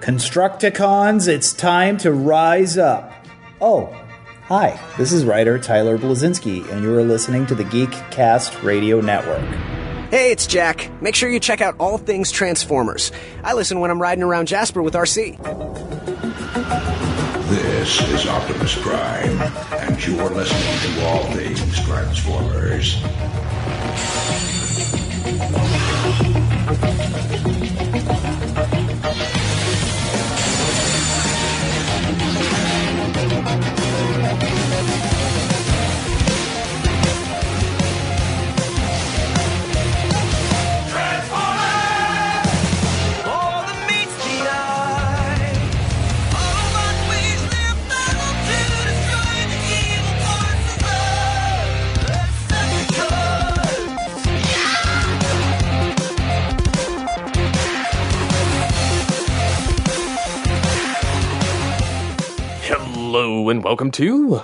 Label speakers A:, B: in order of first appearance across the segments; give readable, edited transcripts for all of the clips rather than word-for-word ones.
A: Constructicons, it's time to rise up. Oh, hi, this is writer Tyler Blazinski, and you are listening to the Geekcast Radio Network.
B: Hey, it's Jack. Make sure you check out All Things Transformers. I listen when I'm riding around Jasper with RC.
C: This is Optimus Prime, and you're listening to All Things Transformers.
D: Hello and welcome to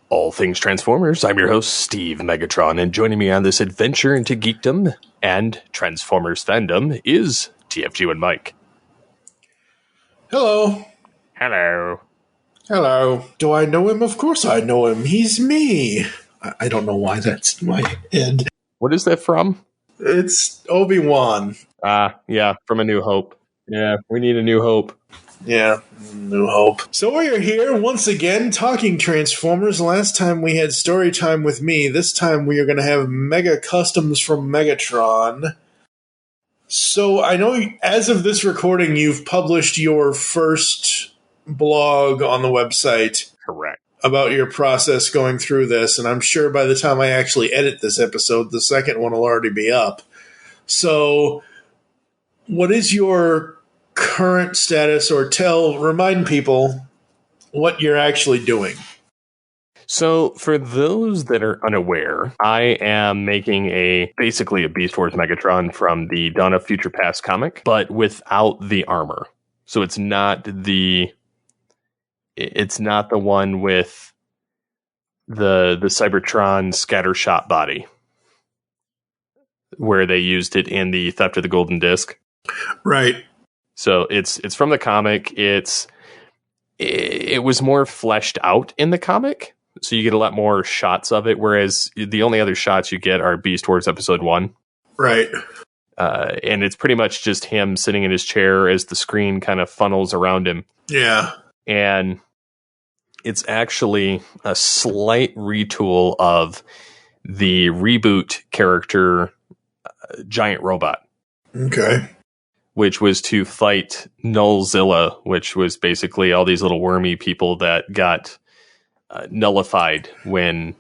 D: All Things Transformers. I'm your host, Steve Megatron, and joining me on this adventure into geekdom and Transformers fandom is TFG and Mike.
E: Hello.
D: Hello.
E: Hello. Do I know him? Of course I know him. He's me. I don't know why that's in my head.
D: What is that from?
E: It's Obi-Wan.
D: Yeah, from A New Hope. Yeah, we need a new hope.
E: Yeah, New Hope. So we're here once again talking Transformers. Last time we had story time with me. This time we are going to have Mega Customs from Megatron. So I know as of this recording, you've published your first blog on the website.
D: Correct.
E: About your process going through this, and I'm sure by the time I actually edit this episode, the second one will already be up. So what is your current status, or remind people what you're actually doing?
D: So, for those that are unaware, I am making basically a Beast Wars Megatron from the Dawn of Future Past comic, but without the armor. So it's not the one with the Cybertron scattershot body, where they used it in the Theft of the Golden Disc.
E: Right.
D: So it's from the comic. It was more fleshed out in the comic, so you get a lot more shots of it, whereas the only other shots you get are Beast Wars Episode 1.
E: Right.
D: And it's pretty much just him sitting in his chair as the screen kind of funnels around him.
E: Yeah.
D: And it's actually a slight retool of the reboot character, Giant Robot.
E: Okay.
D: Which was to fight Nullzilla, which was basically all these little wormy people that got nullified when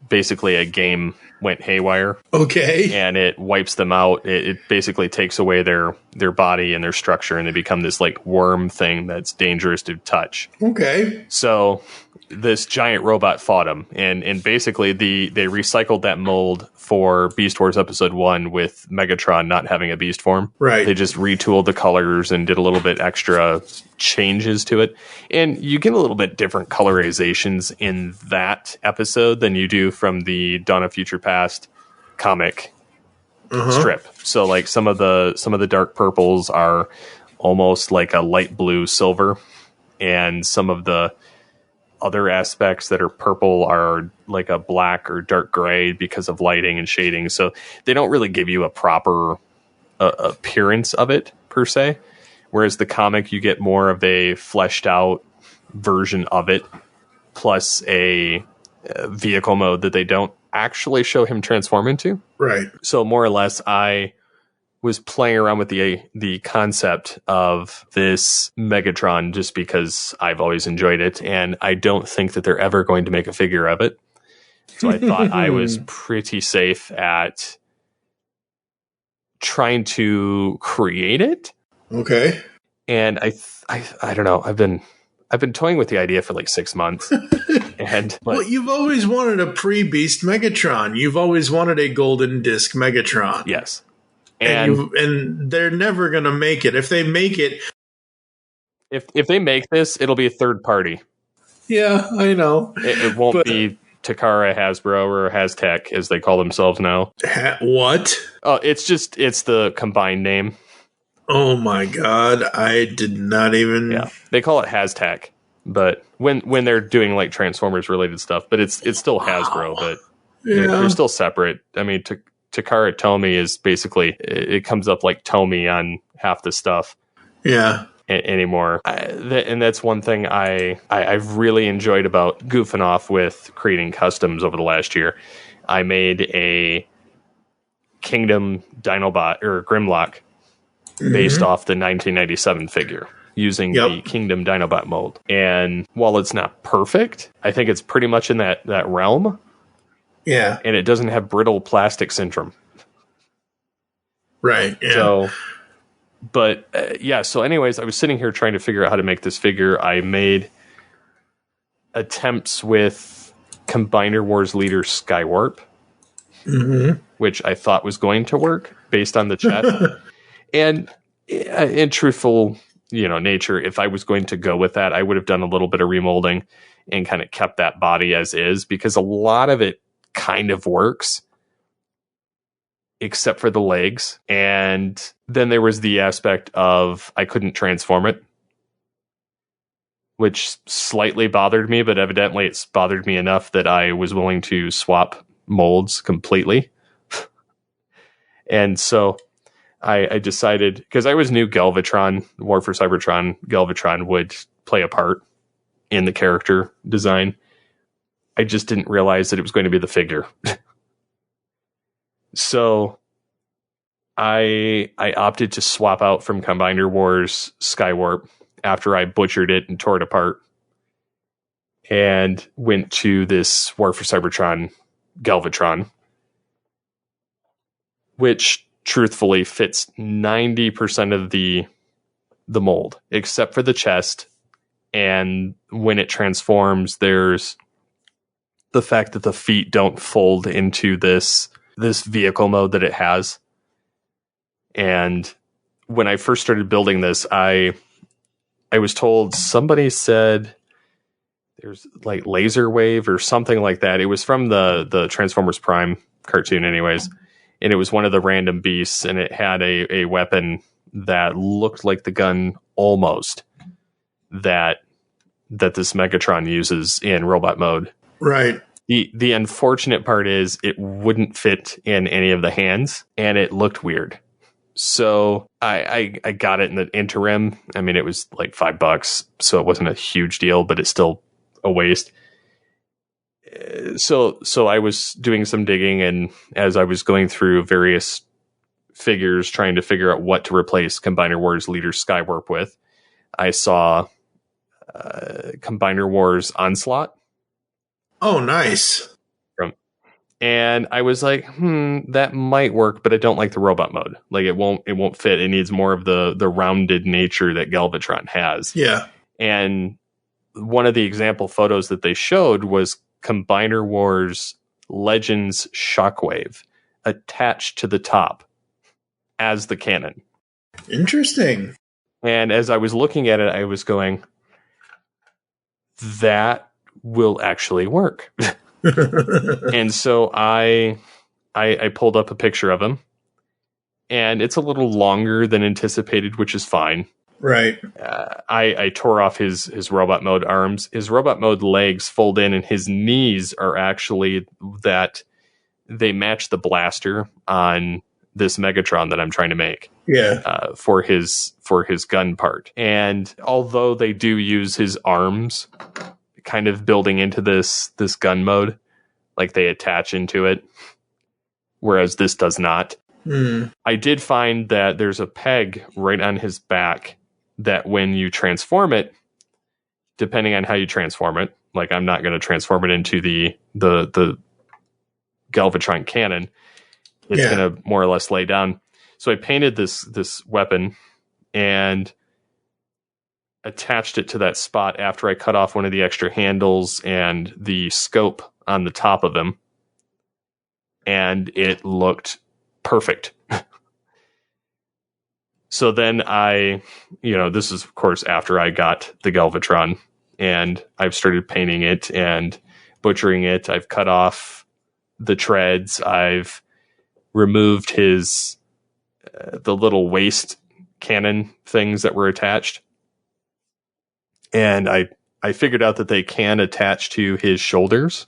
D: basically a game went haywire.
E: Okay.
D: And it wipes them out. It basically takes away their body and their structure, and they become this like worm thing that's dangerous to touch.
E: Okay.
D: So this giant robot fought him, and basically they recycled that mold for Beast Wars Episode 1 with Megatron not having a beast form.
E: Right.
D: They just retooled the colors and did a little bit extra changes to it. And you get a little bit different colorizations in that episode than you do from the Dawn of Future Past comic strip. So like some of the dark purples are almost like a light blue silver, and some of the other aspects that are purple are like a black or dark gray because of lighting and shading. So they don't really give you a proper appearance of it per se. Whereas the comic, you get more of a fleshed out version of it, plus a vehicle mode that they don't actually show him transform into.
E: Right.
D: So more or less, I was playing around with the concept of this Megatron just because I've always enjoyed it, and I don't think that they're ever going to make a figure of it. So I thought I was pretty safe at trying to create it.
E: Okay.
D: And I don't know. I've been toying with the idea for like 6 months. Well,
E: you've always wanted a pre-Beast Megatron. You've always wanted a Golden Disc Megatron.
D: Yes.
E: And they're never going to make it. If they make it...
D: If they make this, it'll be a third party.
E: Yeah, I know.
D: It won't be Takara, Hasbro, or Haztech, as they call themselves now.
E: What?
D: Oh, it's the combined name.
E: Oh my god, I did not even...
D: Yeah, they call it Hashtag, but when they're doing like Transformers related stuff, but it's still Hasbro, but they're still separate. I mean, Takara Tomy is basically, it comes up like Tomy on half the stuff.
E: Yeah.
D: Anymore. And that's one thing I've really enjoyed about goofing off with creating customs over the last year. I made a Kingdom Dinobot or Grimlock based off the 1997 figure using the Kingdom Dinobot mold. And while it's not perfect, I think it's pretty much in that realm.
E: Yeah.
D: And it doesn't have brittle plastic syndrome.
E: Right. Yeah.
D: So, but so anyways, I was sitting here trying to figure out how to make this figure. I made attempts with Combiner Wars leader Skywarp, which I thought was going to work based on the chest. And in truthful, nature, if I was going to go with that, I would have done a little bit of remolding and kind of kept that body as is, because a lot of it kind of works, except for the legs. And then there was the aspect of I couldn't transform it, which slightly bothered me, but evidently it's bothered me enough that I was willing to swap molds completely. And so I decided, because I always knew Galvatron, War for Cybertron, Galvatron would play a part in the character design. I just didn't realize that it was going to be the figure. So I opted to swap out from Combiner Wars Skywarp after I butchered it and tore it apart, and went to this War for Cybertron Galvatron, which truthfully fits 90% of the mold, except for the chest. And when it transforms, there's the fact that the feet don't fold into this vehicle mode that it has. And when I first started building this, I was told, somebody said there's like laser wave or something like that. It was from the Transformers Prime cartoon anyways. And it was one of the random beasts, and it had a weapon that looked like the gun almost that this Megatron uses in robot mode.
E: Right.
D: The unfortunate part is it wouldn't fit in any of the hands, and it looked weird. So I got it in the interim. I mean, it was like $5, so it wasn't a huge deal, but it's still a waste. So I was doing some digging, and as I was going through various figures trying to figure out what to replace Combiner Wars leader Skywarp with, I saw Combiner Wars Onslaught.
E: Oh, nice.
D: And I was like, that might work, but I don't like the robot mode. Like it won't fit. It needs more of the rounded nature that Galvatron has.
E: Yeah.
D: And one of the example photos that they showed was Combiner Wars Legends Shockwave attached to the top as the cannon.
E: Interesting.
D: And as I was looking at it, I was going, that will actually work. And so I pulled up a picture of him, and it's a little longer than anticipated, which is fine.
E: Right.
D: I tore off his robot mode arms. His robot mode legs fold in, and his knees are actually that they match the blaster on this Megatron that I'm trying to make.
E: Yeah.
D: For his gun part. And although they do use his arms kind of building into this gun mode, like they attach into it, whereas this does not. I did find that there's a peg right on his back that when you transform it, depending on how you transform it, like I'm not going to transform it into the Galvatron cannon, it's going to more or less lay down. So I painted this weapon and attached it to that spot after I cut off one of the extra handles and the scope on the top of him, and it looked perfect. So then this is of course after I got the Galvatron, and I've started painting it and butchering it. I've cut off the treads. I've removed his the little waist cannon things that were attached. And I figured out that they can attach to his shoulders,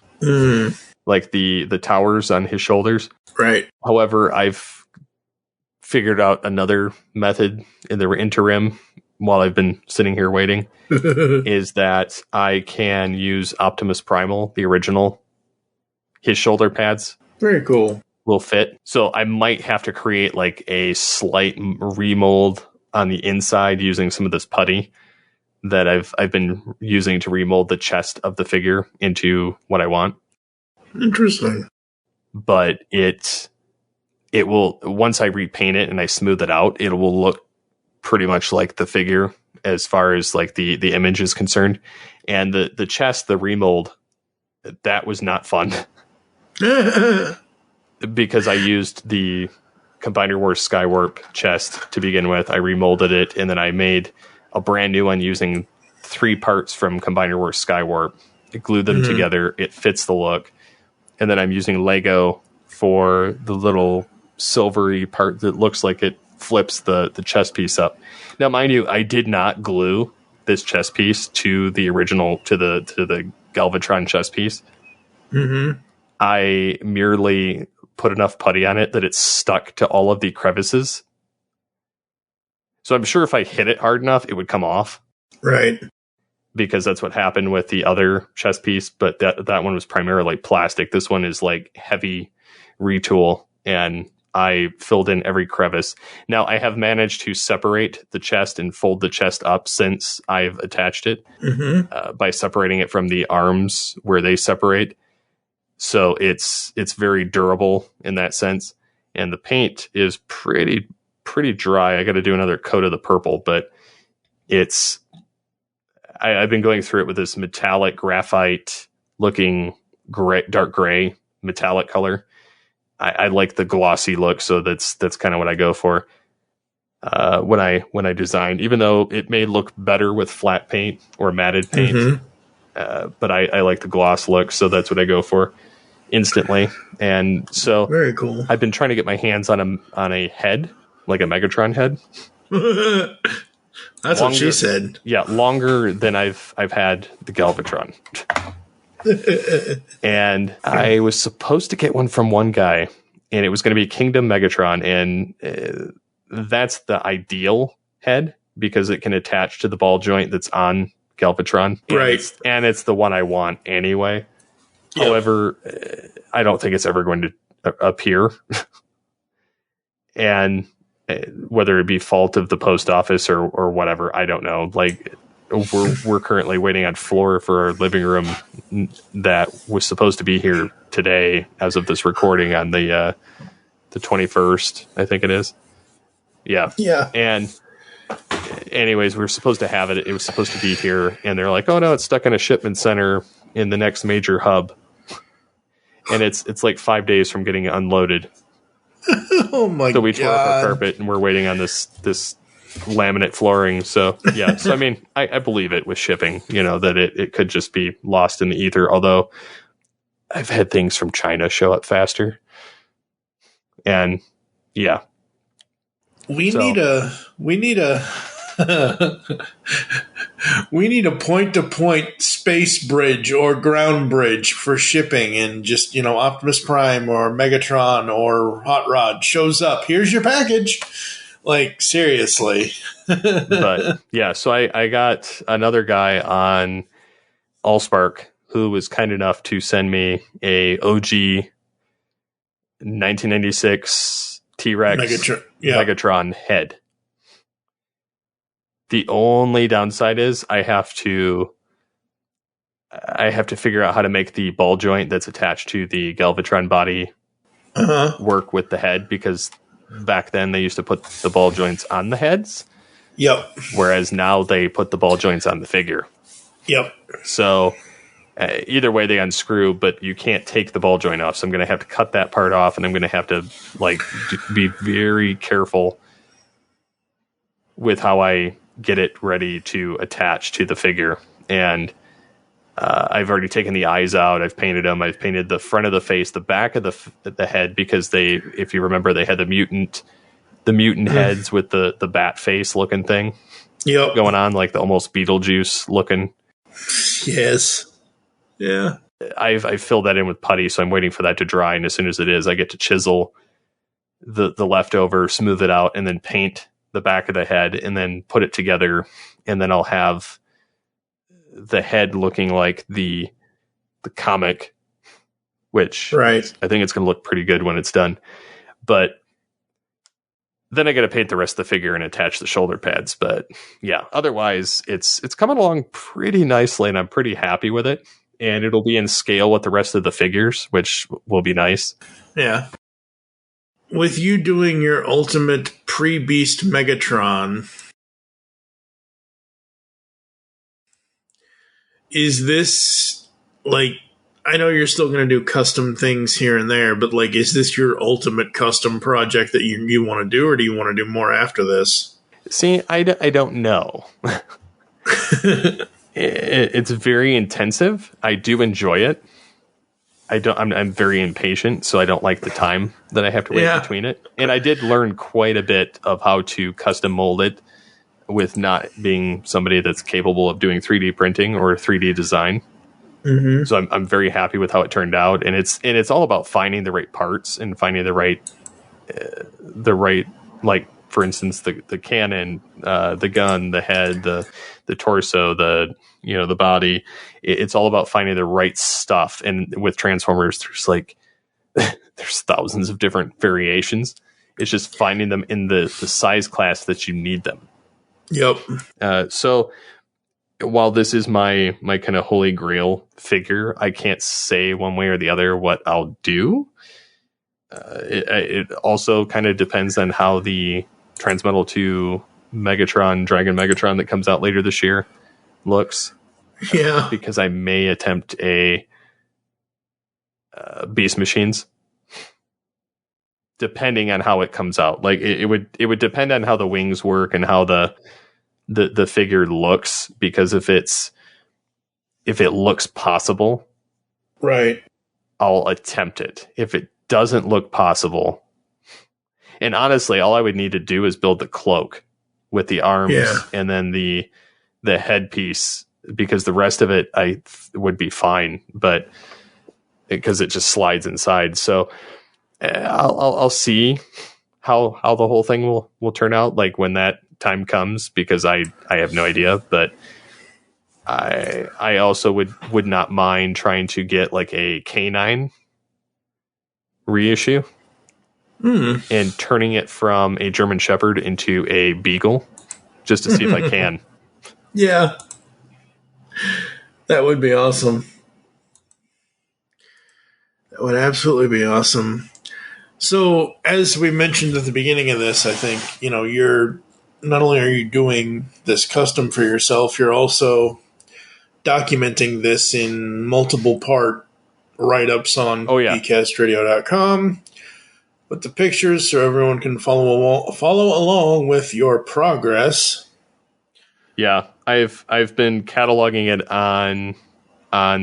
D: like the towers on his shoulders.
E: Right.
D: However, I've figured out another method in the interim while I've been sitting here waiting, is that I can use Optimus Primal, the original. His shoulder pads.
E: Very cool.
D: Will fit. So I might have to create like a slight remold on the inside using some of this putty that I've been using to remold the chest of the figure into what I want.
E: Interesting.
D: But it will, once I repaint it and I smooth it out, it will look pretty much like the figure as far as like the image is concerned. And the chest, the remold, that was not fun. Because I used the Combiner Wars Skywarp chest to begin with. I remolded it, and then I made a brand new one using 3 parts from Combiner Wars Skywarp. I glued them together. It fits the look. And then I'm using Lego for the little silvery part that looks like it flips the chest piece up. Now, mind you, I did not glue this chest piece to the original, to the Galvatron chest piece. I merely put enough putty on it that it stuck to all of the crevices. So I'm sure if I hit it hard enough, it would come off.
E: Right.
D: Because that's what happened with the other chest piece, but that one was primarily plastic. This one is like heavy retool, and I filled in every crevice. Now, I have managed to separate the chest and fold the chest up since I've attached it by separating it from the arms where they separate. So it's very durable in that sense. And the paint is pretty dry. I got to do another coat of the purple, but I've been going through it with this metallic graphite looking dark gray metallic color. I like the glossy look, so that's kind of what I go for. When I designed, even though it may look better with flat paint or matted paint, but I like the gloss look, so that's what I go for instantly. And so
E: very cool.
D: I've been trying to get my hands on a head, like a Megatron head.
E: That's what she said.
D: Yeah, longer than I've had the Galvatron. And I was supposed to get one from one guy, and it was going to be Kingdom Megatron, and that's the ideal head because it can attach to the ball joint that's on Galvatron.
E: Right.
D: And it's the one I want anyway. Yep. However, I don't think it's ever going to appear. And whether it be fault of the post office or whatever, I don't know. Like, we're currently waiting on floor for our living room that was supposed to be here today as of this recording on the 21st, I think it is. Yeah.
E: Yeah.
D: And anyways, we were supposed to have it. It was supposed to be here, and they're like, "Oh no, it's stuck in a shipment center in the next major hub." And it's like 5 days from getting unloaded.
E: Oh my god.
D: So we tore up our carpet, and we're waiting on this laminate flooring. So yeah. So I mean, I believe it with shipping, that it could just be lost in the ether. Although I've had things from China show up faster. And yeah.
E: We need a point-to-point space bridge or ground bridge for shipping, and just, Optimus Prime or Megatron or Hot Rod shows up. Here's your package. Like, seriously.
D: But yeah, so I got another guy on Allspark who was kind enough to send me a OG 1996 T-Rex Megatron head. The only downside is I have to figure out how to make the ball joint that's attached to the Galvatron body work with the head, because back then they used to put the ball joints on the heads.
E: Yep.
D: Whereas now they put the ball joints on the figure.
E: Yep.
D: So either way they unscrew, but you can't take the ball joint off. So I'm going to have to cut that part off, and I'm going to have to be very careful with how I get it ready to attach to the figure. And I've already taken the eyes out. I've painted them. I've painted the front of the face, the back of the head, because if you remember, they had the mutant mutant heads with the bat face looking thing going on, like the almost Beetlejuice looking.
E: Yes. Yeah.
D: I filled that in with putty, so I'm waiting for that to dry, and as soon as it is, I get to chisel the leftover, smooth it out, and then paint the back of the head, and then put it together, and then I'll have the head looking like the comic, which I think it's going to look pretty good when it's done. But then I got to paint the rest of the figure and attach the shoulder pads. But yeah, otherwise it's coming along pretty nicely, and I'm pretty happy with it. And it'll be in scale with the rest of the figures, which will be nice.
E: Yeah. With you doing your ultimate pre-Beast Megatron, is this, like, I know you're still going to do custom things here and there, but, like, is this your ultimate custom project that you want to do, or do you want to do more after this?
D: See, I don't know. It's very intensive. I do enjoy it. I'm very impatient, so I don't like the time that I have to wait between it. And I did learn quite a bit of how to custom mold it with not being somebody that's capable of doing 3D printing or 3D design. Mm-hmm. So I'm very happy with how it turned out. And it's all about finding the right parts and finding the right, like, for instance, the cannon, the gun, the head, the torso, the body. It's all about finding the right stuff. And with Transformers, there's thousands of different variations. It's just finding them in the size class that you need them.
E: Yep.
D: So while this is my kind of holy grail figure, I can't say one way or the other what I'll do. It also kind of depends on how the Transmetal 2 Dragon Megatron that comes out later this year looks.
E: Yeah.
D: Because I may attempt a Beast Machines, depending on how it comes out. Like it would depend on how the wings work and how the figure looks, because if it looks possible,
E: right,
D: I'll attempt it. If it doesn't look possible, and honestly, all I would need to do is build the cloak with the arms and then the headpiece, because the rest of it would be fine, but because it just slides inside. So I'll see how the whole thing will turn out, like when that time comes, because I have no idea. But I also would not mind trying to get like a K9 reissue and turning it from a German Shepherd into a Beagle, just to see if I can.
E: Yeah. That would be awesome. That would absolutely be awesome. So, as we mentioned at the beginning of this, I think, you're not only are you doing this custom for yourself, you're also documenting this in multiple part write-ups on geekcastradio.com with the pictures so everyone can follow along with your progress.
D: Yeah, I've been cataloging it on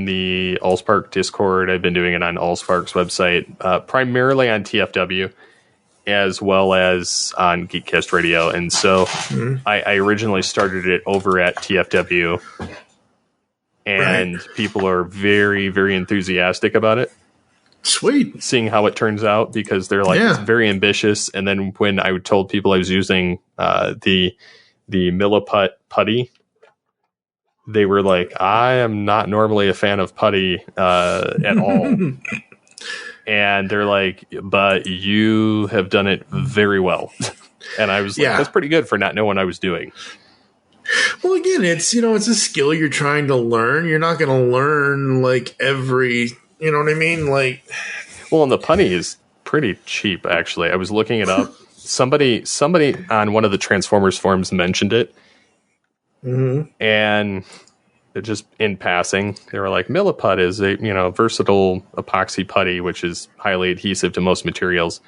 D: the Allspark Discord. I've been doing it on Allspark's website, primarily on TFW, as well as on Geekcast Radio. And so I originally started it over at TFW, and people are very, very enthusiastic about it.
E: Sweet.
D: Seeing how it turns out, because they're like, it's very ambitious. And then when I told people I was using the Milliput putty, they were like, I am not normally a fan of putty at all. And they're like, but you have done it very well. And I was like, that's pretty good for not knowing what I was doing.
E: Well, again, it's a skill you're trying to learn. You're not going to learn like every, you know what I mean? Like,
D: well, and the putty is pretty cheap, actually. I was looking it up. Somebody on one of the Transformers forums mentioned it. Mm-hmm. And just in passing, they were like, Milliput is a versatile epoxy putty, which is highly adhesive to most materials,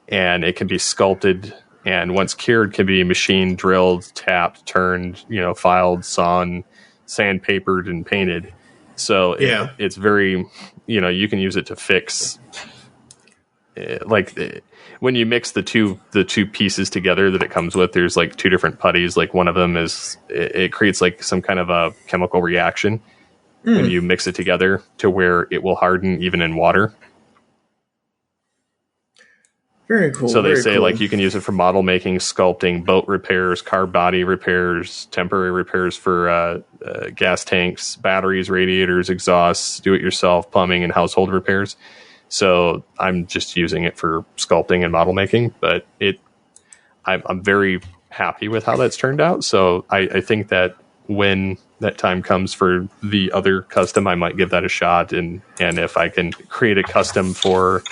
D: and it can be sculpted, and once cured, can be machined, drilled, tapped, turned, filed, sawn, sandpapered, and painted. So it's very, you can use it to fix when you mix the two pieces together that it comes with, there's like two different putties. Like one of them it creates like some kind of a chemical reaction when you mix it together to where it will harden even in water.
E: Very cool.
D: So they say like you can use it for model making, sculpting, boat repairs, car body repairs, temporary repairs for gas tanks, batteries, radiators, exhausts, do-it-yourself, plumbing, and household repairs. So I'm just using it for sculpting and model making, but I'm very happy with how that's turned out. So I think that when that time comes for the other custom, I might give that a shot. And if I can create a custom for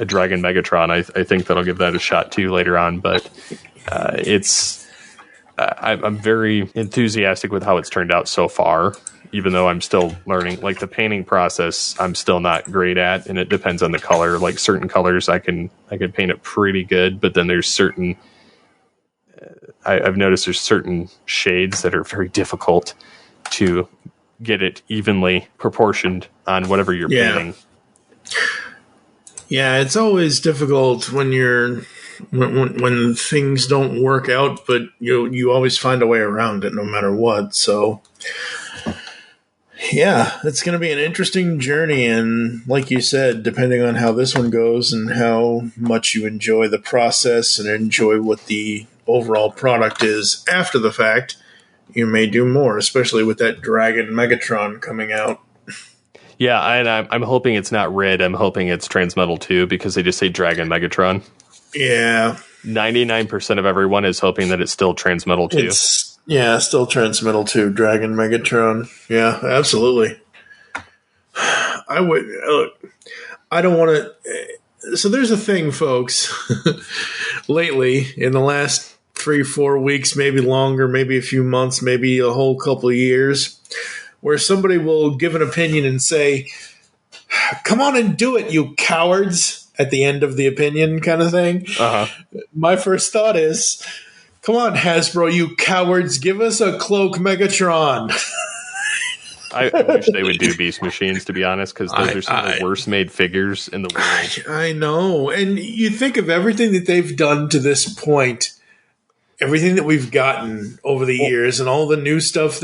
D: a Dragon Megatron, I think that I'll give that a shot too later on. But I'm very enthusiastic with how it's turned out so far, even though I'm still learning. Like the painting process, I'm still not great at, and it depends on the color. Like certain colors, I can paint it pretty good, but then there's certain. I've noticed there's certain shades that are very difficult to get it evenly proportioned on whatever you're painting.
E: Yeah, it's always difficult when when things don't work out, but you always find a way around it no matter what. So yeah, it's going to be an interesting journey, and like you said, depending on how this one goes and how much you enjoy the process and enjoy what the overall product is after the fact, you may do more, especially with that Dragon Megatron coming out.
D: Yeah, and I'm hoping it's not red. I'm hoping it's Transmetal 2 because they just say Dragon Megatron.
E: Yeah.
D: 99% of everyone is hoping that it's still Transmetal 2.
E: Still Transmetal 2, Dragon Megatron. Yeah, absolutely. I don't want to... So there's a thing, folks. Lately, in the last 3-4 weeks, maybe longer, maybe a few months, maybe a whole couple of years, where somebody will give an opinion and say, come on and do it, you cowards, at the end of the opinion kind of thing. Uh-huh. My first thought is, come on, Hasbro, you cowards, give us a Cloak Megatron.
D: I wish they would do Beast Machines, to be honest, because those are some of the worst made figures in the world.
E: I know. And you think of everything that they've done to this point, everything that we've gotten over the years, and all the new stuff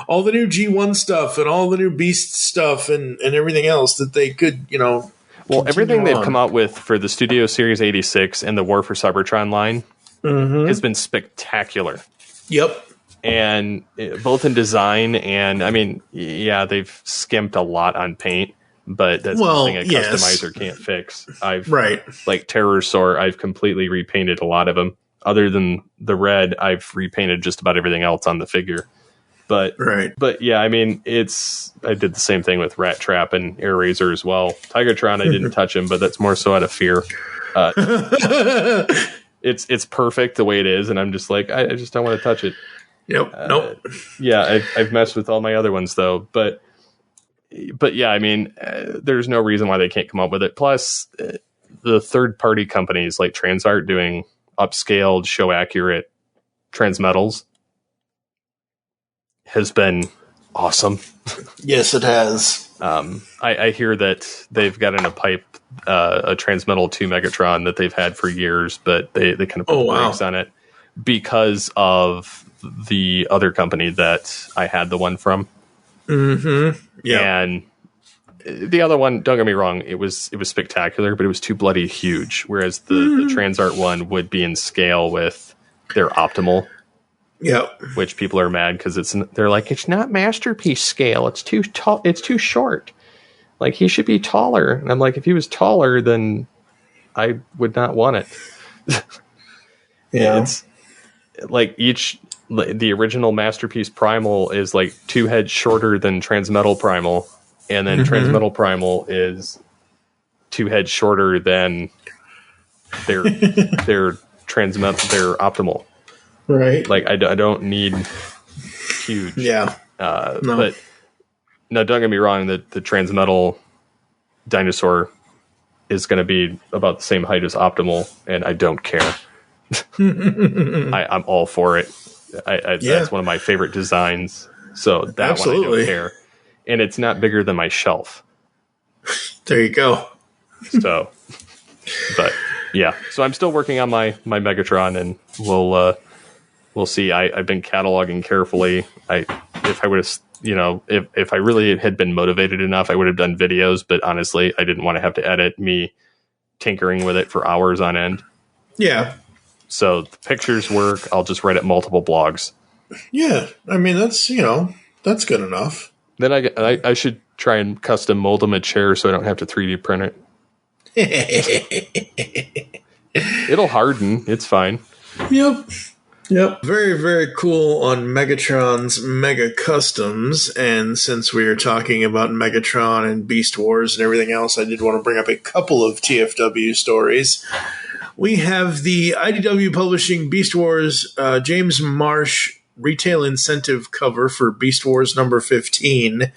E: all the new G1 stuff and all the new Beast stuff and everything else that they could,
D: Well, everything they've come out with for the Studio Series 86 and the War for Cybertron line has been spectacular.
E: Yep.
D: And both in design and, I mean, yeah, they've skimped a lot on paint, but that's something a customizer can't fix. Like Terrorsaur, I've completely repainted a lot of them. Other than the red, I've repainted just about everything else on the figure. But yeah, I mean, I did the same thing with Rat Trap and Air Razor as well. Tigertron, I didn't touch him, but that's more so out of fear. It's perfect the way it is, and I'm just like, I just don't want to touch it.
E: Yep. Nope.
D: Yeah, I've messed with all my other ones though, but yeah, I mean, there's no reason why they can't come up with it. Plus, the third-party companies like Transart doing upscaled, show accurate Transmetals has been awesome.
E: Yes, it has.
D: I hear that they've got in a pipe a Transmetal 2 Megatron that they've had for years, but they kind of put brakes on it because of the other company that I had the one from. Mm-hmm. Yeah. And the other one, don't get me wrong, it was spectacular, but it was too bloody huge. Whereas the Transart one would be in scale with their Optimal.
E: Yep.
D: Which people are mad because they're like, it's not masterpiece scale. It's too tall. It's too short. Like, he should be taller. And I'm like, if he was taller, then I would not want it.
E: Yeah.
D: It's like the original Masterpiece Primal is like 2 heads shorter than Transmetal Primal. And then Transmetal Primal is 2 heads shorter than their Optimal.
E: Right.
D: Like, I don't need huge.
E: Yeah.
D: No. But no, don't get me wrong. The Transmetal dinosaur is going to be about the same height as Optimal, and I don't care. I'm all for it. That's one of my favorite designs. So that one I don't care. And it's not bigger than my shelf.
E: There you go.
D: So But yeah, so I'm still working on my Megatron, and we'll see. I've been cataloging carefully. If I would have, if I really had been motivated enough, I would have done videos. But honestly, I didn't want to have to edit me tinkering with it for hours on end.
E: Yeah.
D: So the pictures work. I'll just write up multiple blogs.
E: Yeah, I mean that's good enough.
D: Then I should try and custom mold them a chair so I don't have to 3D print it. It'll harden. It's fine.
E: Yep. Very, very cool on Megatron's Mega Customs. And since we are talking about Megatron and Beast Wars and everything else, I did want to bring up a couple of TFW stories. We have the IDW Publishing Beast Wars James Marsh retail incentive cover for Beast Wars number 15.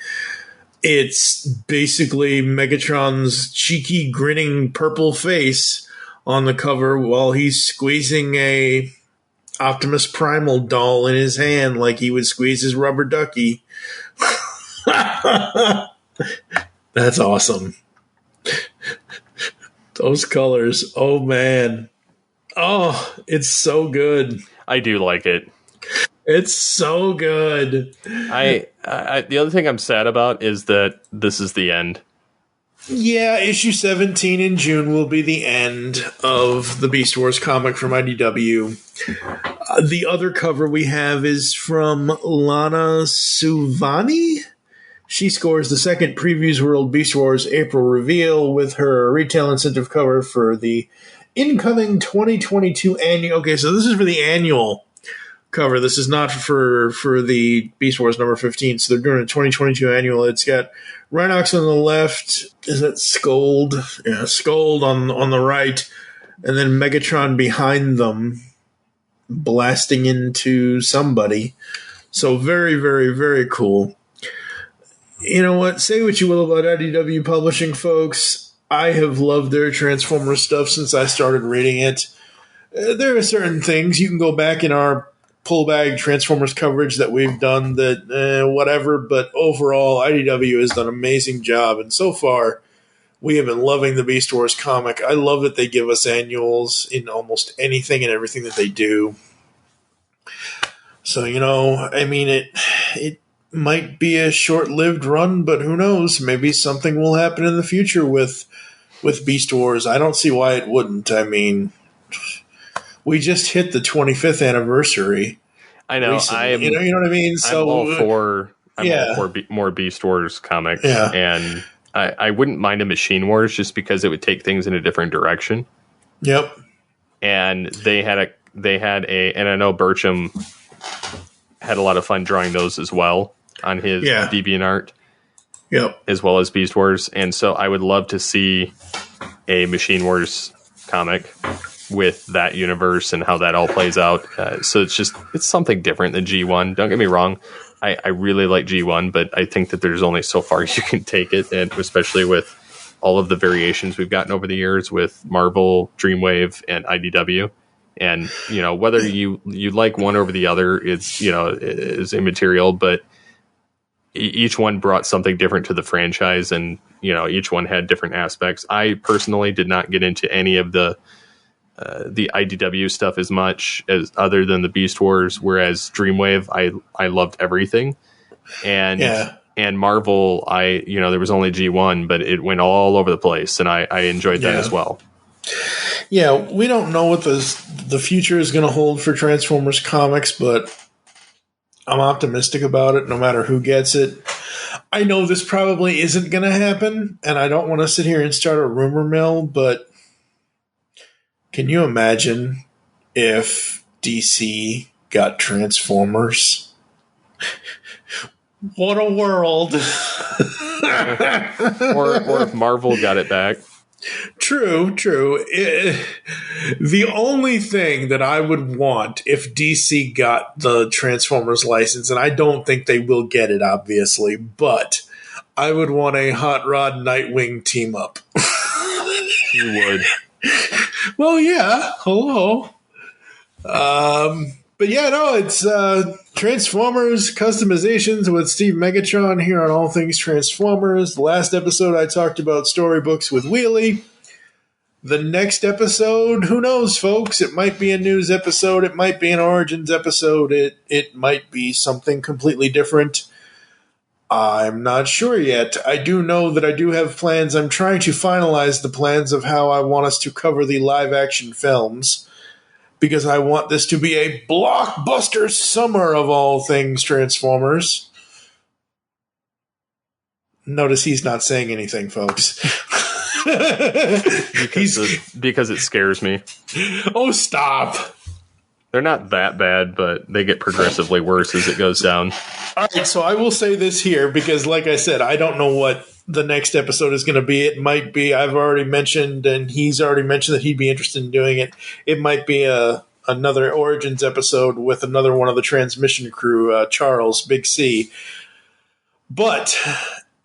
E: It's basically Megatron's cheeky, grinning purple face on the cover while he's squeezing a Optimus Primal doll in his hand like he would squeeze his rubber ducky. That's awesome. Those colors. Oh, man. Oh, it's so good.
D: I do like it.
E: It's so good.
D: The other thing I'm sad about is that this is the end.
E: Yeah, issue 17 in June will be the end of the Beast Wars comic from IDW. The other cover we have is from Lana Suvani. She scores the second Previews World Beast Wars April reveal with her retail incentive cover for the incoming 2022 annual. Okay, so this is for the annual cover. This is not for the Beast Wars number 15. So they're doing a 2022 annual. It's got Rhinox on the left. Is that Scold? Yeah, Scold on the right. And then Megatron behind them blasting into somebody. So very, very, very cool. You know what? Say what you will about IDW Publishing, folks. I have loved their Transformers stuff since I started reading it. There are certain things. You can go back in our pull bag Transformers coverage that we've done that whatever, but overall IDW has done an amazing job, and so far we have been loving the Beast Wars comic. I love that they give us annuals in almost anything and everything that they do. So, I mean, it might be a short-lived run, but who knows? Maybe something will happen in the future with Beast Wars. I don't see why it wouldn't. I mean, we just hit the 25th anniversary.
D: I know.
E: You know what I mean? So
D: I'm all for more Beast Wars comics.
E: Yeah.
D: And I wouldn't mind a Machine Wars just because it would take things in a different direction.
E: Yep.
D: And they had and I know Burcham had a lot of fun drawing those as well on his DeviantArt.
E: Yep.
D: As well as Beast Wars. And so I would love to see a Machine Wars comic with that universe and how that all plays out. So it's something different than G1. Don't get me wrong. I really like G1, but I think that there's only so far you can take it. And especially with all of the variations we've gotten over the years with Marvel, Dreamwave, and IDW. And, whether you like one over the other is immaterial, but each one brought something different to the franchise, and, each one had different aspects. I personally did not get into any of the IDW stuff as much as other than the Beast Wars, whereas Dreamwave, I loved everything. And Marvel, there was only G1, but it went all over the place, and I enjoyed that as well.
E: Yeah, we don't know what the future is going to hold for Transformers comics, but I'm optimistic about it no matter who gets it. I know this probably isn't going to happen, and I don't want to sit here and start a rumor mill, but can you imagine if DC got Transformers? What a world.
D: or if Marvel got it back.
E: True. The only thing that I would want if DC got the Transformers license, and I don't think they will get it, obviously, but I would want a Hot Rod Nightwing team up.
D: You would.
E: Well, yeah. Hello. But yeah, no, it's Transformers customizations with Steve Megatron here on All Things Transformers. The last episode I talked about storybooks with Wheelie. The next episode, who knows, folks? It might be a news episode. It might be an Origins episode. It might be something completely different. I'm not sure yet. I do know that I do have plans. I'm trying to finalize the plans of how I want us to cover the live-action films, because I want this to be a blockbuster summer of all things Transformers. Notice he's not saying anything, folks.
D: because it scares me.
E: Oh, stop.
D: They're not that bad, but they get progressively worse as it goes down.
E: All right, so I will say this here, because like I said, I don't know what the next episode is going to be. It might be, I've already mentioned, and he's already mentioned that he'd be interested in doing it. It might be another Origins episode with another one of the transmission crew, Charles, Big C. But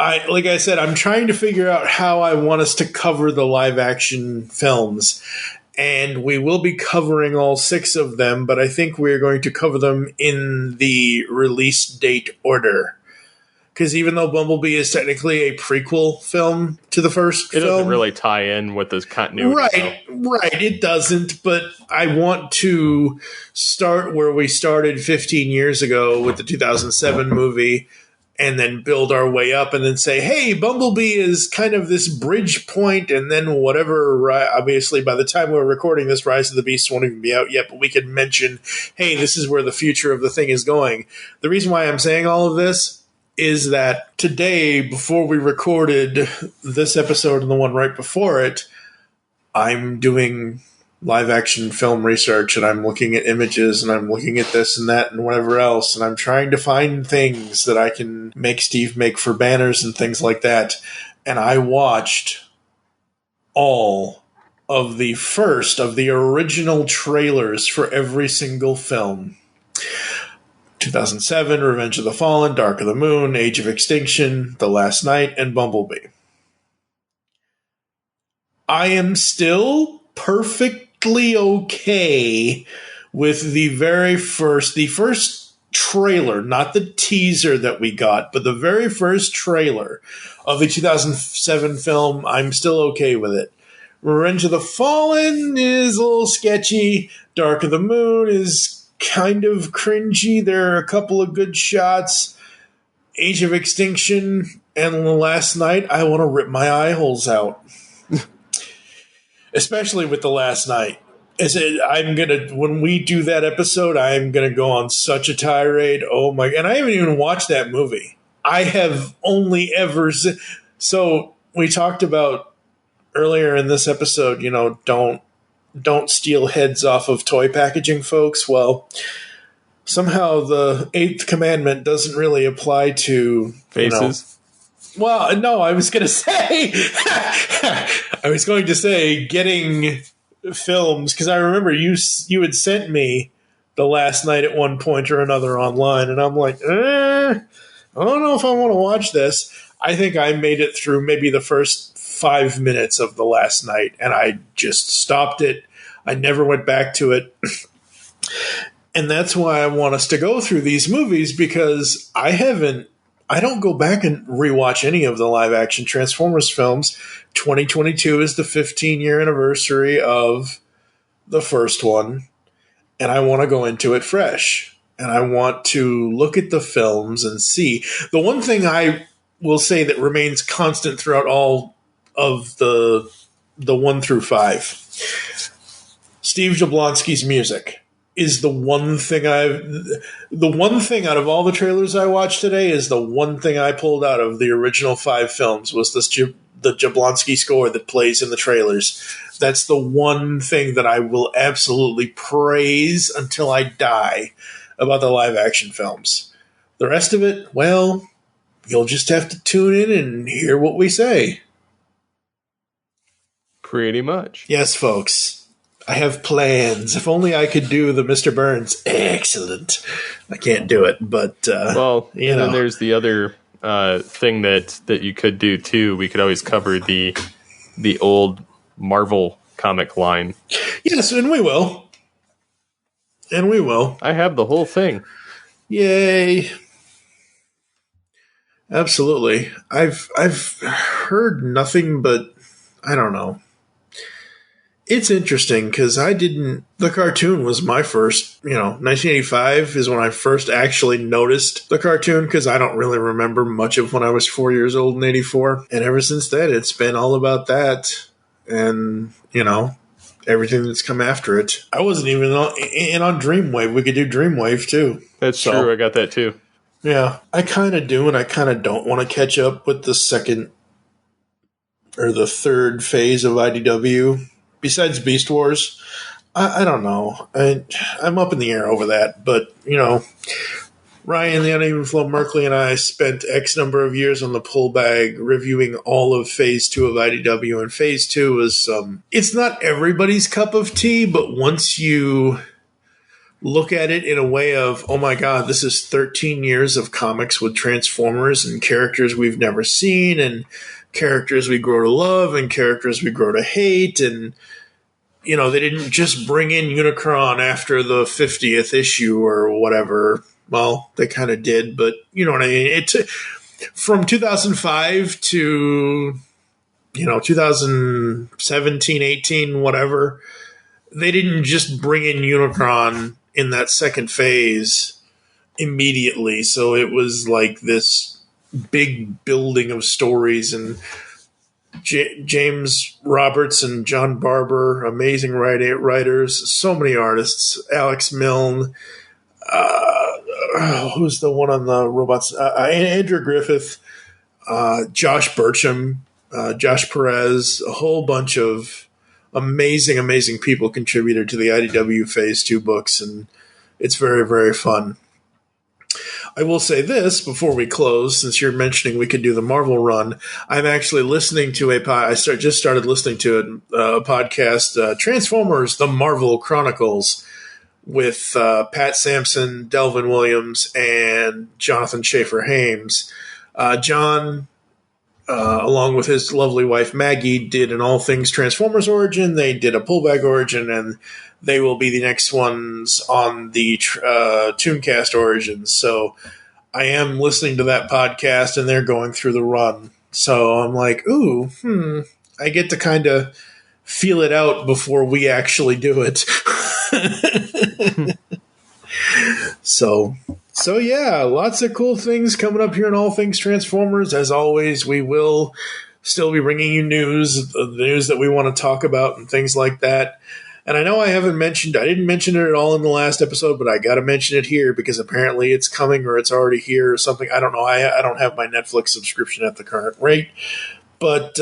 E: like I said, I'm trying to figure out how I want us to cover the live action films. And we will be covering all 6 of them, but I think we're going to cover them in the release date order. Because even though Bumblebee is technically a prequel film to the first film,
D: it doesn't really tie in with this continuity.
E: Right, it doesn't, but I want to start where we started 15 years ago with the 2007 movie, and then build our way up and then say, hey, Bumblebee is kind of this bridge point, and then whatever, obviously by the time we're recording this, Rise of the Beast won't even be out yet, but we can mention, hey, this is where the future of the thing is going. The reason why I'm saying all of this is that today, before we recorded this episode and the one right before it, I'm doing live action film research, and I'm looking at images, and I'm looking at this and that and whatever else, and I'm trying to find things that I can make Steve make for banners and things like that. And I watched all of the first of the original trailers for every single film. 2007, Revenge of the Fallen, Dark of the Moon, Age of Extinction, The Last Knight, and Bumblebee. I am still perfectly okay with the first trailer, not the teaser that we got, but the very first trailer of the 2007 film. I'm still okay with it. Revenge of the Fallen is a little sketchy. Dark of the Moon is kind of cringy. There are a couple of good shots. Age of Extinction and The Last Night, I want to rip my eye holes out. Especially with The Last Night. When we do that episode, I'm gonna go on such a tirade. Oh my! And I haven't even watched that movie. I have only ever. So we talked about earlier in this episode. Don't steal heads off of toy packaging, folks. Well, somehow the 8th commandment doesn't really apply to
D: faces.
E: Well, no, I was going to say, getting films, because I remember you had sent me The Last Night at one point or another online, and I'm like, I don't know if I want to watch this. I think I made it through maybe the first 5 minutes of The Last Night, and I just stopped it. I never went back to it. And that's why I want us to go through these movies, because I don't go back and rewatch any of the live-action Transformers films. 2022 is the 15-year anniversary of the first one, and I want to go into it fresh. And I want to look at the films and see. The one thing I will say that remains constant throughout all of the 1 through 5, Steve Jablonsky's music is the one thing out of all the trailers I watched today is the one thing I pulled out of the original 5 films was the Jablonsky score that plays in the trailers. That's the one thing that I will absolutely praise until I die about the live action films. The rest of it, well, you'll just have to tune in and hear what we say.
D: Pretty much.
E: Yes, folks. I have plans. If only I could do the Mr. Burns. Excellent. I can't do it, but
D: then there's the other thing that you could do too. We could always cover the old Marvel comic line.
E: Yes, and we will.
D: I have the whole thing.
E: Yay! Absolutely. I've heard nothing but I don't know. It's interesting because the cartoon was my first, 1985 is when I first actually noticed the cartoon because I don't really remember much of when I was 4 years old in 84. And ever since then, it's been all about that and, everything that's come after it. I wasn't even on Dreamwave. We could do Dreamwave too.
D: That's true. I got that too.
E: Yeah. I kind of do and I kind of don't want to catch up with the second or the third phase of IDW. Besides Beast Wars, I don't know. I'm up in the air over that. But, Ryan, the Uneven Flow Merkley, and I spent X number of years on the pull bag reviewing all of Phase 2 of IDW. And Phase 2 was, it's not everybody's cup of tea, but once you look at it in a way of, oh my God, this is 13 years of comics with Transformers and characters we've never seen and characters we grow to love and characters we grow to hate. And, they didn't just bring in Unicron after the 50th issue or whatever. Well, they kind of did, but you know what I mean? It's from 2005 to, 2017, 18, whatever. They didn't just bring in Unicron in that second phase immediately. So it was like this big building of stories, and James Roberts and John Barber, amazing writers, so many artists, Alex Milne, who's the one on the robots, Andrew Griffith, Josh Burcham, Josh Perez, a whole bunch of amazing people contributed to the IDW Phase 2 books, and it's very, very fun. I will say this before we close, since you're mentioning we could do the Marvel run. I'm actually listening to just started listening to a podcast, Transformers: The Marvel Chronicles, with Pat Sampson, Delvin Williams, and Jonathan Schaefer-Hames. John, along with his lovely wife Maggie, did an All Things Transformers origin. They did a pullback origin, and they will be the next ones on the Tooncast origins. So I am listening to that podcast, and they're going through the run. So I'm like, I get to kind of feel it out before we actually do it. So yeah, lots of cool things coming up here in All Things Transformers. As always, we will still be bringing you the news that we want to talk about and things like that. And I know I didn't mention it at all in the last episode, but I got to mention it here because apparently it's coming or it's already here or something. I don't know. I don't have my Netflix subscription at the current rate, but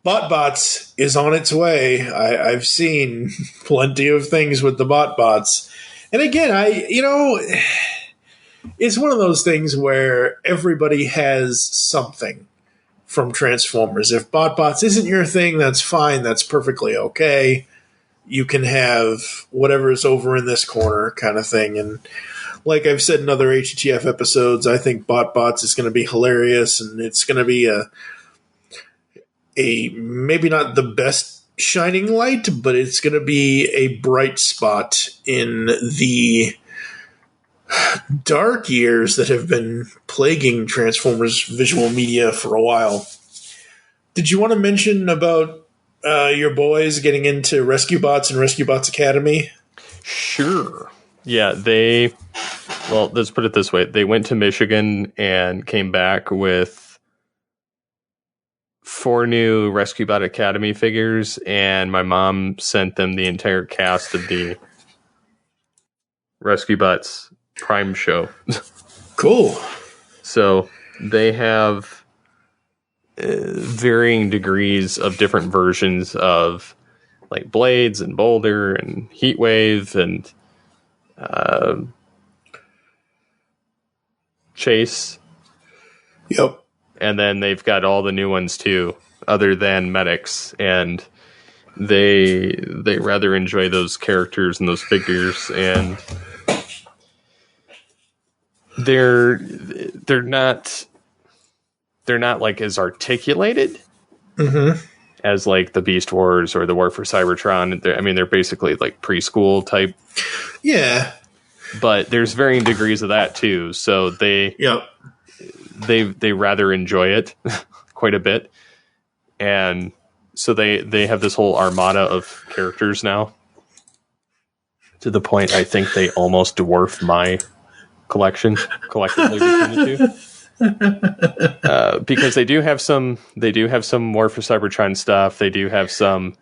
E: BotBots is on its way. I've seen plenty of things with the BotBots. And again, it's one of those things where everybody has something from Transformers. If BotBots isn't your thing, that's fine. That's perfectly okay. You can have whatever's over in this corner kind of thing. And like I've said in other HTF episodes, I think BotBots is going to be hilarious, and it's going to be a maybe not the best shining light, but it's going to be a bright spot in the dark years that have been plaguing Transformers visual media for a while. Did you want to mention about your boys getting into Rescue Bots and Rescue Bots Academy?
D: Sure. Yeah, let's put it this way. They went to Michigan and came back with 4 new Rescue Bot Academy figures, and my mom sent them the entire cast of the Rescue Bots Prime show.
E: Cool.
D: So they have varying degrees of different versions of like Blades and Boulder and Heatwave and Chase.
E: Yep.
D: And then they've got all the new ones too, other than Medics, and they rather enjoy those characters and those figures, and they're not like as articulated as like the Beast Wars or the War for Cybertron. They're basically like preschool type.
E: Yeah.
D: But there's varying degrees of that too. So they rather enjoy it quite a bit. And So they have this whole armada of characters now, to the point I think they almost dwarf my collection collectively between the two. Because they do have some more for Cybertron stuff. They do have some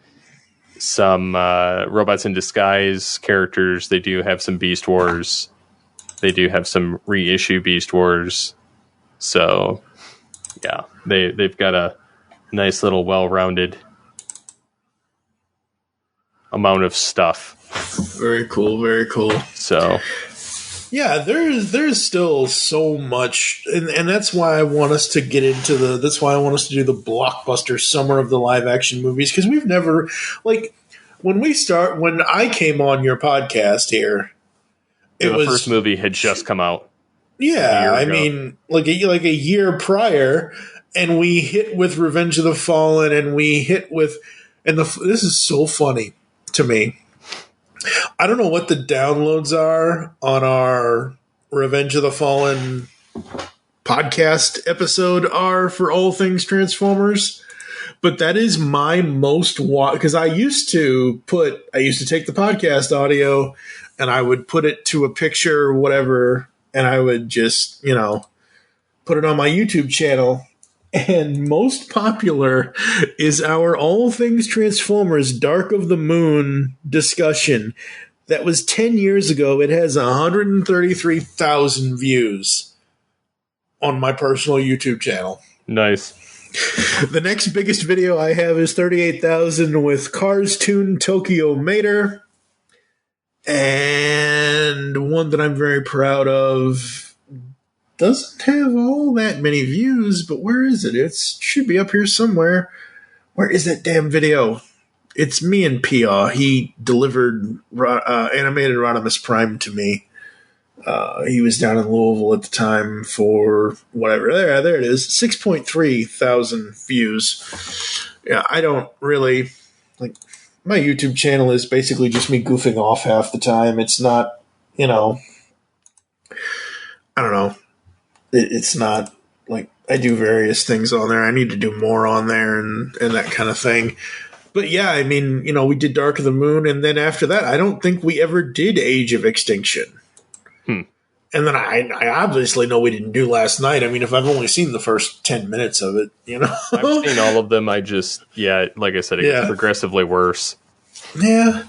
D: Robots in Disguise characters. They do have some Beast Wars. They do have some reissue Beast Wars. So yeah, they've got a nice little well-rounded amount of stuff.
E: Very cool, very cool.
D: So
E: yeah, there's still so much, and that's why I want us to get into that's why I want us to do the blockbuster summer of the live action movies, because we've never, like, when I came on your podcast here,
D: the first movie had just come out.
E: Yeah, I mean, like a year prior, and we hit with Revenge of the Fallen, and we hit with, this is so funny to me. I don't know what the downloads are on our Revenge of the Fallen podcast episode are for all things Transformers, but that is my most because I used to take the podcast audio and I would put it to a picture or whatever, and I would just, put it on my YouTube channel. And most popular is our All Things Transformers Dark of the Moon discussion. That was 10 years ago. It has 133,000 views on my personal YouTube channel.
D: Nice.
E: The next biggest video I have is 38,000 with Cars Tune Tokyo Mater. And one that I'm very proud of doesn't have all that many views, but where is it? It should be up here somewhere. Where is that damn video? It's me and Pia. He delivered animated Rodimus Prime to me. He was down in Louisville at the time for whatever. There it is. 6.3 thousand views. Yeah, I don't really, like, my YouTube channel is basically just me goofing off half the time. It's not, I don't know. It's not like I do various things on there. I need to do more on there and that kind of thing. But yeah, I mean, we did Dark of the Moon, and then after that, I don't think we ever did Age of Extinction. And then I obviously know we didn't do Last Night. I mean, if I've only seen the first 10 minutes of it,
D: I've seen all of them. Like I said, it gets progressively worse.
E: Yeah,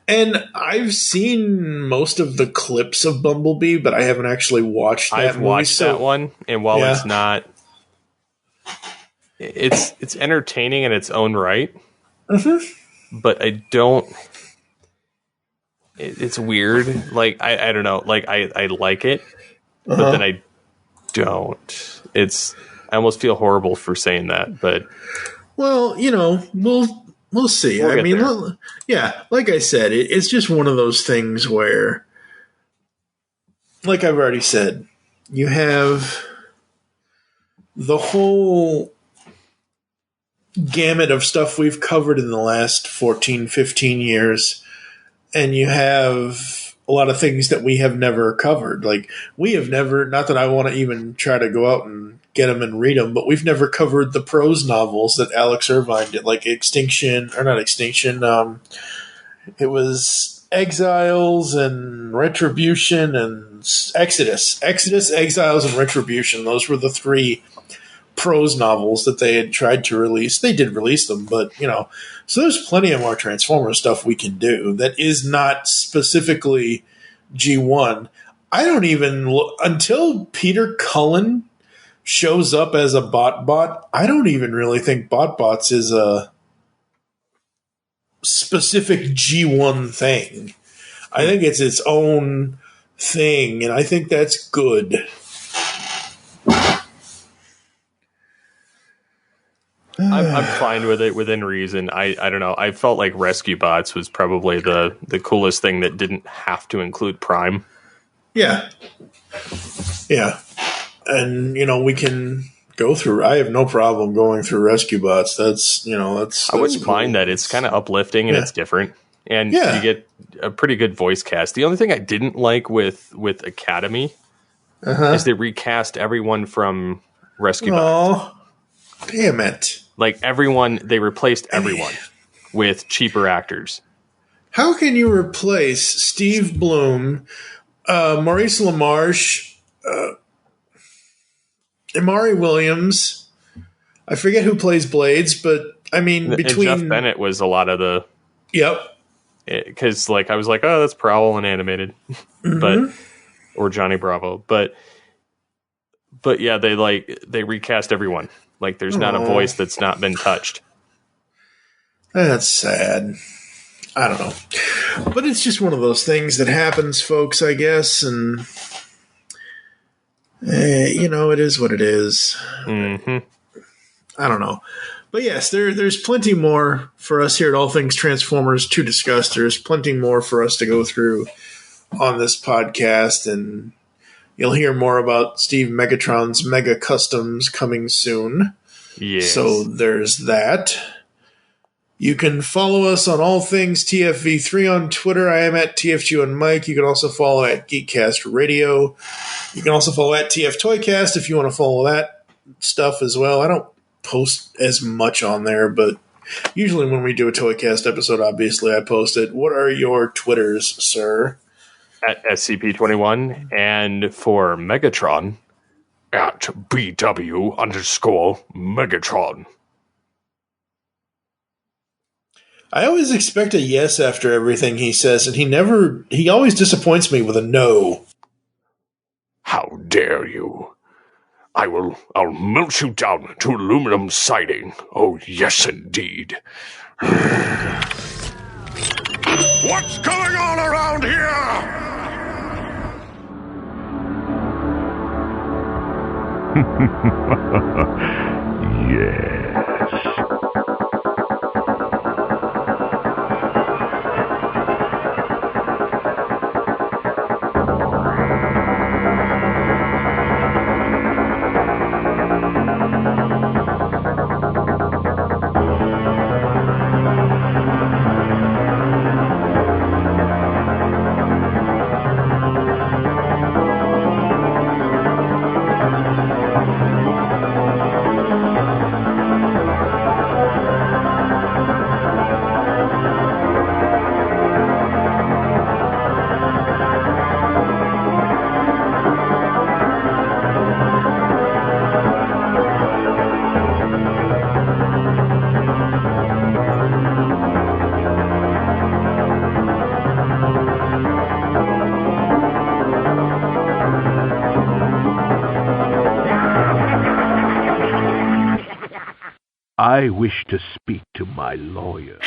E: and I've seen most of the clips of Bumblebee, but I haven't actually watched that
D: I've watched that one, and while it's not... It's entertaining in its own right, but I don't... It's weird. Like, I don't know. Like, I like it, but then I don't. I almost feel horrible for saying that, but...
E: Well, we'll see. I mean, like I said, it's just one of those things where, like I've already said, you have the whole gamut of stuff we've covered in the last 14, 15 years, and you have a lot of things that we have never covered. Like, we have never, not that I want to even try to go out and get them and read them, but we've never covered the prose novels that Alex Irvine did, like it was Exiles and Retribution and Exodus, Exiles, and Retribution. Those were the three prose novels that they had tried to release. They did release them, but so there's plenty of more Transformers stuff we can do that is not specifically G1. I don't even until Peter Cullen shows up as a bot. I don't even really think BotBots is a specific G1 thing. I think it's its own thing, and I think that's good.
D: I'm fine with it within reason. I don't know. I felt like Rescue Bots was probably the coolest thing that didn't have to include Prime.
E: Yeah. And, we can go through. I have no problem going through Rescue Bots. That's
D: I wouldn't mind that. It's kind of uplifting and it's different. And you get a pretty good voice cast. The only thing I didn't like with Academy is they recast everyone from Rescue Bots.
E: Oh, damn it.
D: Like everyone, they replaced everyone with cheaper actors.
E: How can you replace Steve Bloom, Maurice LaMarche, Amari Williams? I forget who plays Blades, but I mean, between
D: and Jeff Bennett was a lot of the.
E: Yep.
D: Because I was like, oh, that's Prowl and animated, but or Johnny Bravo, but yeah, they recast everyone. Like, there's not a voice that's not been touched.
E: That's sad. I don't know. But it's just one of those things that happens, folks, I guess. And, it is what it is.
D: Mm-hmm.
E: I don't know. But yes, there's plenty more for us here at All Things Transformers to discuss. There's plenty more for us to go through on this podcast. And you'll hear more about Steve Megatron's Mega Customs coming soon.
D: Yes.
E: So there's that. You can follow us on All Things TFV3 on Twitter. I am at TFG and Mike. You can also follow at Geekcast Radio. You can also follow at TF Toycast if you want to follow that stuff as well. I don't post as much on there, but usually when we do a Toycast episode, obviously I post it. What are your Twitters, sir?
D: At SCP-21, and for Megatron, at BW_Megatron.
E: I always expect a yes after everything he says, and he always disappoints me with a no.
C: How dare you? I'll melt you down to aluminum siding. Oh, yes, indeed. What's going on around here? Yes.
F: I wish to speak to my lawyer.